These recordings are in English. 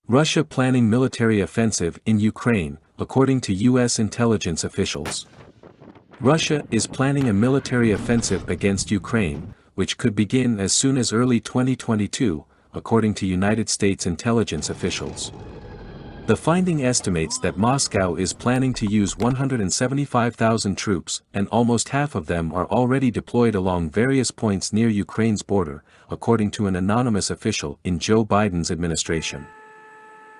Russia planning military offensive in Ukraine, according to U.S. intelligence officials. Russia is planning a military offensive against Ukraine, which could begin as soon as early 2022, according to United States intelligence officials. The finding estimates that Moscow is planning to use 175,000 troops, and almost half of them are already deployed along various points near Ukraine's border, according to an anonymous official in Joe Biden's administration.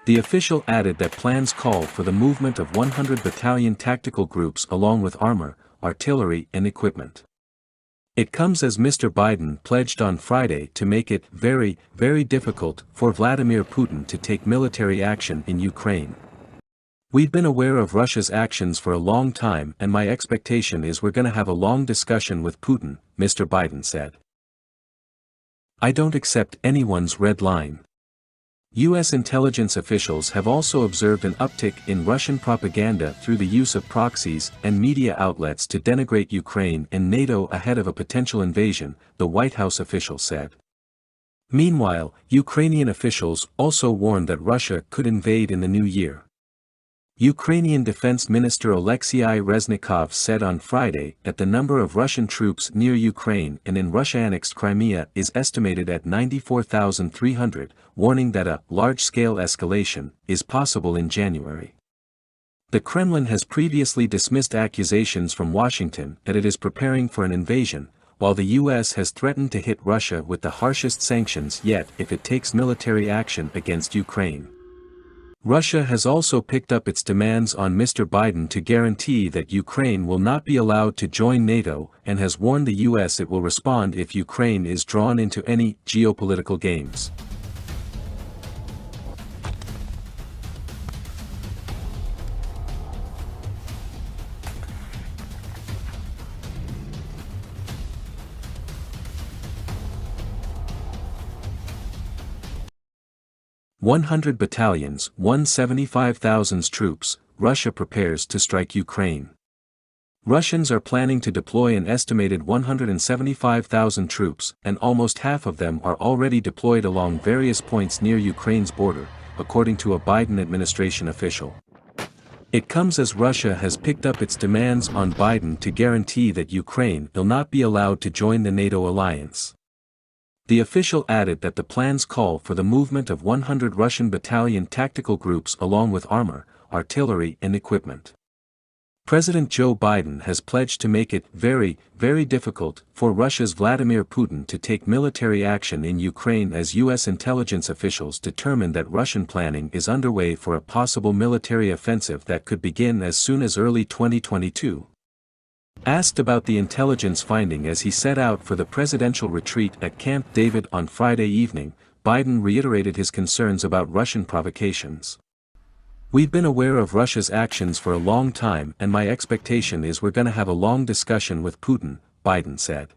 The official added that plans call for the movement of 100 battalion tactical groups along with armor, artillery and equipment. It comes as Mr. Biden pledged on Friday to make it very, very difficult for Vladimir Putin to take military action in Ukraine. We've been aware of Russia's actions for a long time and my expectation is we're going to have a long discussion with Putin, Mr. Biden said. I don't accept anyone's red line. U.S. intelligence officials have also observed an uptick in Russian propaganda through the use of proxies and media outlets to denigrate Ukraine and NATO ahead of a potential invasion, the White House official said. Meanwhile, Ukrainian officials also warned that Russia could invade in the new year. Ukrainian Defense Minister Alexei Reznikov said on Friday that the number of Russian troops near Ukraine and in Russia-annexed Crimea is estimated at 94,300, warning that a large-scale escalation is possible in January. The Kremlin has previously dismissed accusations from Washington that it is preparing for an invasion, while the U.S. has threatened to hit Russia with the harshest sanctions yet if it takes military action against Ukraine. Russia has also picked up its demands on Mr. Biden to guarantee that Ukraine will not be allowed to join NATO and has warned the U.S. it will respond if Ukraine is drawn into any geopolitical games. "100 battalions, 175,000 troops, Russia prepares to strike Ukraine." Russians are planning to deploy an estimated 175,000 troops, and almost half of them are already deployed along various points near Ukraine's border, according to a Biden administration official. It comes as Russia has picked up its demands on Biden to guarantee that Ukraine will not be allowed to join the NATO alliance. The official added that the plans call for the movement of 100 Russian battalion tactical groups along with armor, artillery and equipment. President Joe Biden has pledged to make it very, very difficult for Russia's Vladimir Putin to take military action in Ukraine as U.S. intelligence officials determine that Russian planning is underway for a possible military offensive that could begin as soon as early 2022. Asked about the intelligence finding as he set out for the presidential retreat at Camp David on Friday evening, Biden reiterated his concerns about Russian provocations. We've been aware of Russia's actions for a long time and my expectation is we're going to have a long discussion with Putin, Biden said.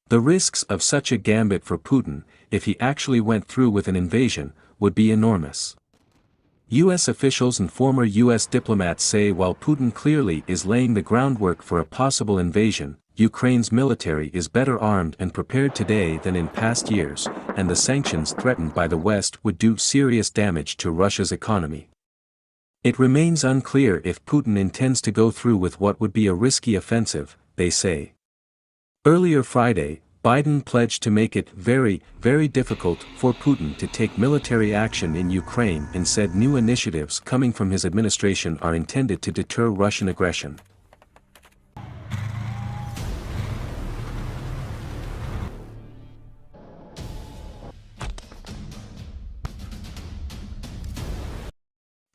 The risks of such a gambit for Putin, if he actually went through with an invasion, would be enormous. U.S. officials and former U.S. diplomats say while Putin clearly is laying the groundwork for a possible invasion, Ukraine's military is better armed and prepared today than in past years, and the sanctions threatened by the West would do serious damage to Russia's economy. It remains unclear if Putin intends to go through with what would be a risky offensive, they say. Earlier Friday, Biden pledged to make it very, very difficult for Putin to take military action in Ukraine and said new initiatives coming from his administration are intended to deter Russian aggression.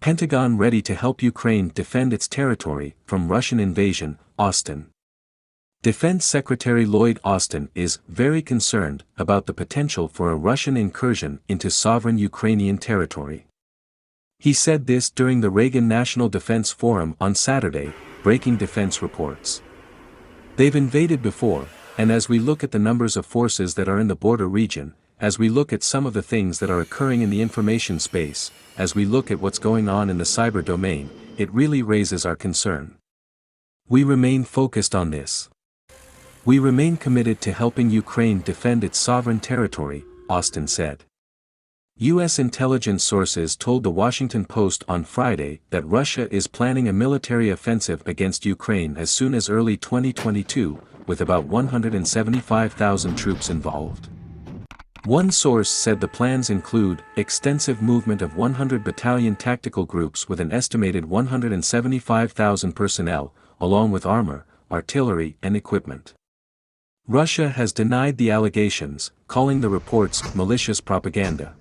Pentagon ready to help Ukraine defend its territory from Russian invasion, Austin. Defense Secretary Lloyd Austin is very concerned about the potential for a Russian incursion into sovereign Ukrainian territory. He said this during the Reagan National Defense Forum on Saturday, breaking defense reports. They've invaded before, and as we look at the numbers of forces that are in the border region, as we look at some of the things that are occurring in the information space, as we look at what's going on in the cyber domain, it really raises our concern. We remain focused on this. We remain committed to helping Ukraine defend its sovereign territory, Austin said. U.S. intelligence sources told the Washington Post on Friday that Russia is planning a military offensive against Ukraine as soon as early 2022, with about 175,000 troops involved. One source said the plans include extensive movement of 100 battalion tactical groups with an estimated 175,000 personnel, along with armor, artillery and equipment. Russia has denied the allegations, calling the reports malicious propaganda.